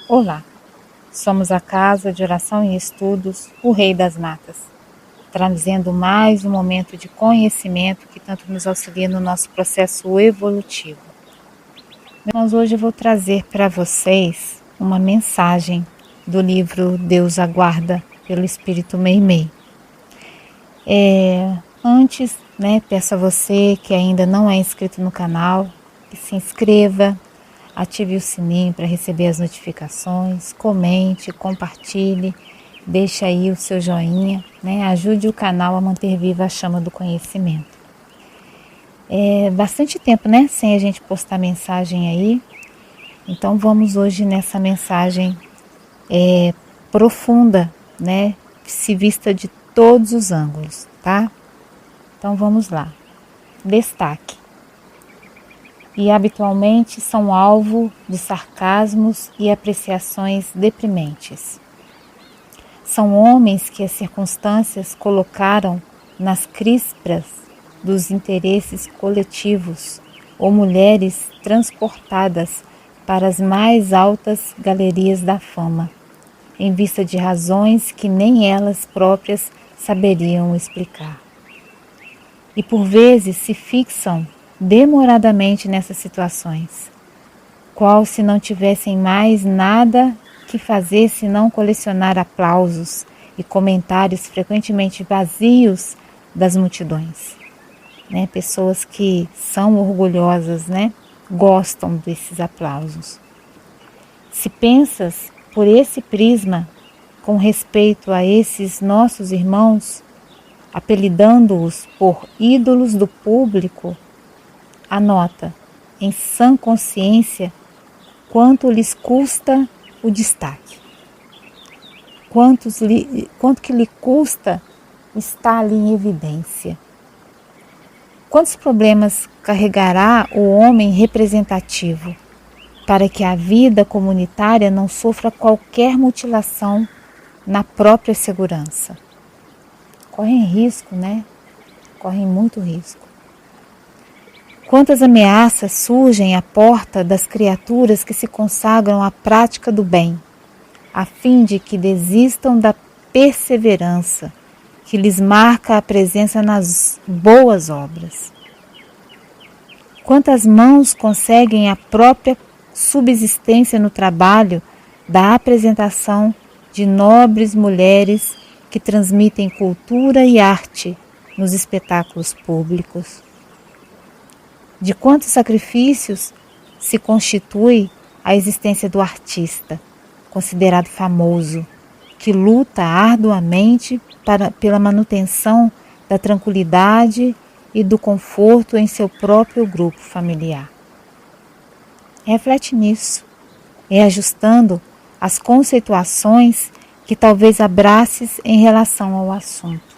Olá, somos a Casa de Oração e Estudos, o Rei das Matas, trazendo mais um momento de conhecimento que tanto nos auxilia no nosso processo evolutivo. Mas hoje eu vou trazer para vocês uma mensagem do livro Deus Aguarda, pelo Espírito Meimei. Antes, peço a você que ainda não é inscrito no canal, que se inscreva, ative o sininho para receber as notificações, comente, compartilhe, deixe aí o seu joinha, ajude o canal a manter viva a chama do conhecimento. É bastante tempo, sem a gente postar mensagem aí, então vamos hoje nessa mensagem profunda, se vista de todos os ângulos, tá? Então vamos lá. Destaque. E habitualmente são alvo de sarcasmos e apreciações deprimentes. São homens que as circunstâncias colocaram nas crispas dos interesses coletivos ou mulheres transportadas para as mais altas galerias da fama, em vista de razões que nem elas próprias saberiam explicar. E por vezes se fixam demoradamente nessas situações, qual se não tivessem mais nada que fazer senão colecionar aplausos e comentários frequentemente vazios das multidões. Pessoas que são orgulhosas, gostam desses aplausos. Se pensas por esse prisma com respeito a esses nossos irmãos, apelidando-os por ídolos do público, anota, em sã consciência, quanto lhes custa o destaque. Quanto que lhe custa estar ali em evidência. Quantos problemas carregará o homem representativo para que a vida comunitária não sofra qualquer mutilação na própria segurança? Correm risco, Correm muito risco. Quantas ameaças surgem à porta das criaturas que se consagram à prática do bem, a fim de que desistam da perseverança que lhes marca a presença nas boas obras. Quantas mãos conseguem a própria subsistência no trabalho da apresentação de nobres mulheres que transmitem cultura e arte nos espetáculos públicos? De quantos sacrifícios se constitui a existência do artista, considerado famoso, que luta arduamente pela manutenção da tranquilidade e do conforto em seu próprio grupo familiar? Reflete nisso, ajustando as conceituações que talvez abraces em relação ao assunto.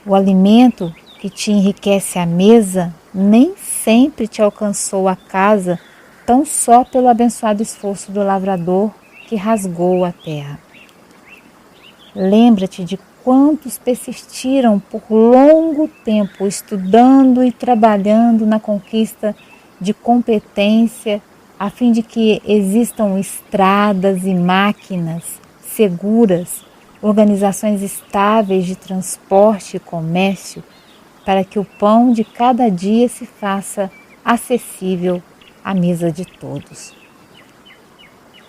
O alimento que te enriquece a mesa nem sempre te alcançou a casa tão só pelo abençoado esforço do lavrador que rasgou a terra. Lembra-te de quantos persistiram por longo tempo estudando e trabalhando na conquista de competência a fim de que existam estradas e máquinas seguras, organizações estáveis de transporte e comércio, para que o pão de cada dia se faça acessível à mesa de todos.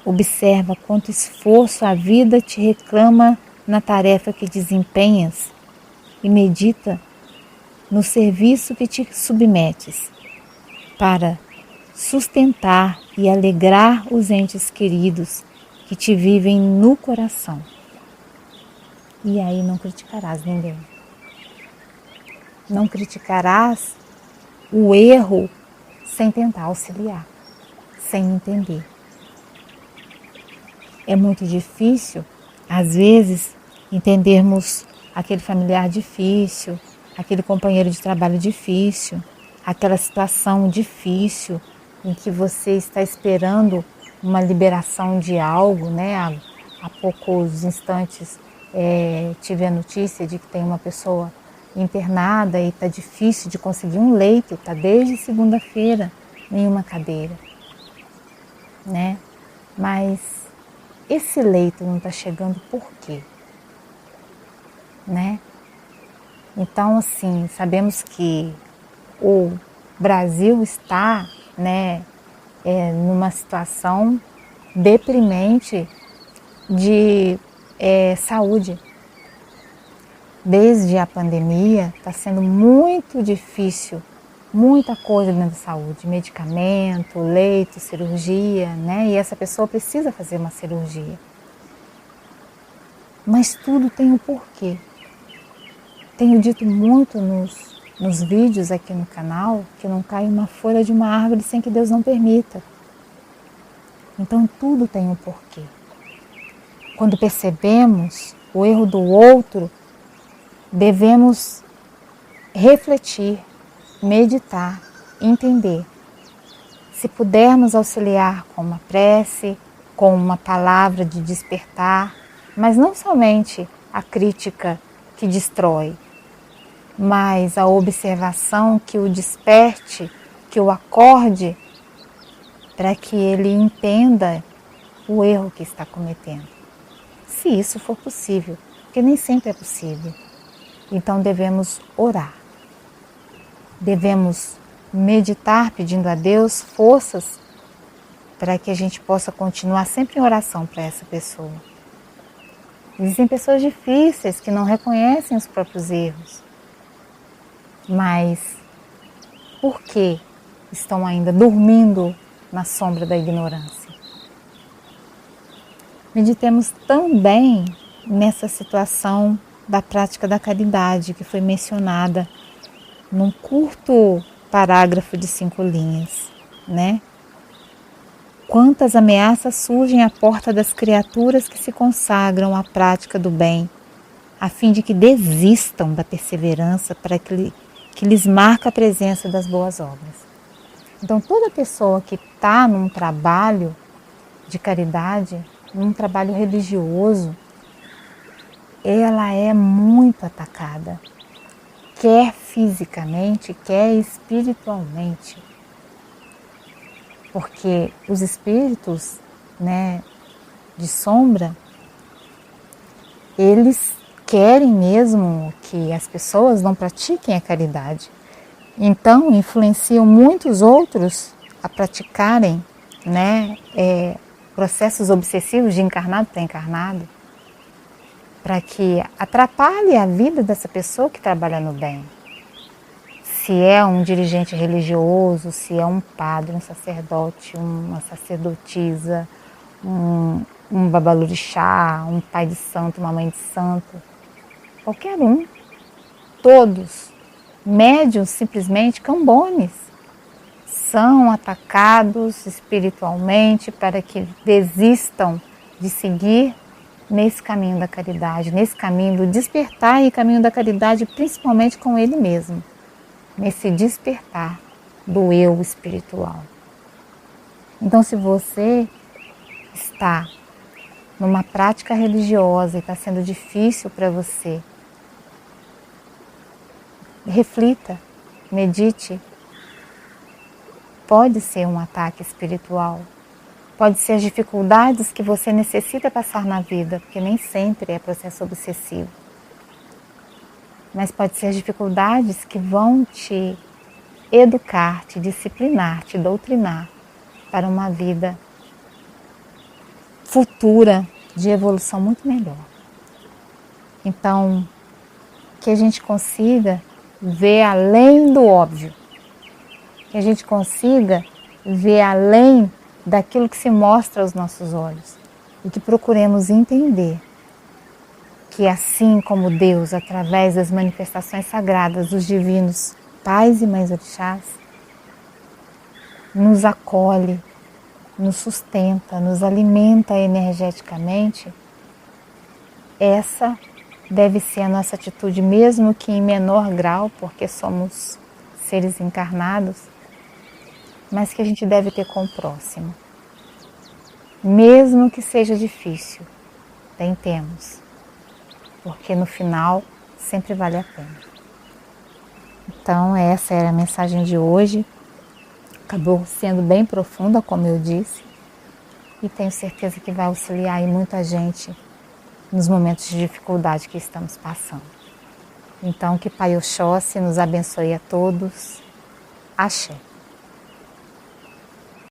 Observa quanto esforço a vida te reclama na tarefa que desempenhas e medita no serviço que te submetes para sustentar e alegrar os entes queridos que te vivem no coração. E aí não criticarás ninguém. Não criticarás o erro sem tentar auxiliar, sem entender. É muito difícil, às vezes, entendermos aquele familiar difícil, aquele companheiro de trabalho difícil, aquela situação difícil em que você está esperando uma liberação de algo, Há poucos instantes tive a notícia de que tem uma pessoa internada e está difícil de conseguir um leito, está desde segunda-feira em uma cadeira, mas esse leito não está chegando por quê? Né? Então, assim, sabemos que o Brasil está, né, numa situação deprimente de saúde. Desde a pandemia está sendo muito difícil, muita coisa dentro da saúde, medicamento, leito, cirurgia, né? E essa pessoa precisa fazer uma cirurgia. Mas tudo tem um porquê. Tenho dito muito nos vídeos aqui no canal que não cai uma folha de uma árvore sem que Deus não permita. Então tudo tem um porquê. Quando percebemos o erro do outro, devemos refletir, meditar, entender. Se pudermos auxiliar com uma prece, com uma palavra de despertar, mas não somente a crítica que destrói, mas a observação que o desperte, que o acorde, para que ele entenda o erro que está cometendo. Se isso for possível, porque nem sempre é possível. Então devemos orar. Devemos meditar pedindo a Deus forças para que a gente possa continuar sempre em oração para essa pessoa. Existem pessoas difíceis que não reconhecem os próprios erros. Mas por que estão ainda dormindo na sombra da ignorância? Meditemos também nessa situação da prática da caridade que foi mencionada num curto parágrafo de 5 linhas, né? Quantas ameaças surgem à porta das criaturas que se consagram à prática do bem, a fim de que desistam da perseverança para que lhes marca a presença das boas obras. Então, toda pessoa que está num trabalho de caridade, num trabalho religioso, ela é muito atacada, quer fisicamente, quer espiritualmente. Porque os espíritos, né, de sombra, eles querem mesmo que as pessoas não pratiquem a caridade. Então, influenciam muitos outros a praticarem, né, processos obsessivos de encarnado para encarnado, para que atrapalhe a vida dessa pessoa que trabalha no bem. Se é um dirigente religioso, se é um padre, um sacerdote, uma sacerdotisa, um babalorixá, um pai de santo, uma mãe de santo, qualquer um, todos, médiuns simplesmente cambones, são atacados espiritualmente para que desistam de seguir nesse caminho da caridade, nesse caminho do despertar e caminho da caridade, principalmente com ele mesmo, nesse despertar do eu espiritual. Então, se você está numa prática religiosa e está sendo difícil para você, reflita, medite. Pode ser um ataque espiritual, pode ser as dificuldades que você necessita passar na vida, porque nem sempre é processo obsessivo. Mas pode ser as dificuldades que vão te educar, te disciplinar, te doutrinar para uma vida futura de evolução muito melhor. Então, que a gente consiga ver além do óbvio, que a gente consiga ver além daquilo que se mostra aos nossos olhos e que procuremos entender que assim como Deus, através das manifestações sagradas dos divinos pais e mães orixás, nos acolhe, nos sustenta, nos alimenta energeticamente, essa deve ser a nossa atitude, mesmo que em menor grau, porque somos seres encarnados, mas que a gente deve ter com o próximo. Mesmo que seja difícil, tentemos, porque no final sempre vale a pena. Então essa era a mensagem de hoje, acabou sendo bem profunda, como eu disse, e tenho certeza que vai auxiliar aí muita gente nos momentos de dificuldade que estamos passando. Então, que Pai Oxóssi nos abençoe a todos. Axé.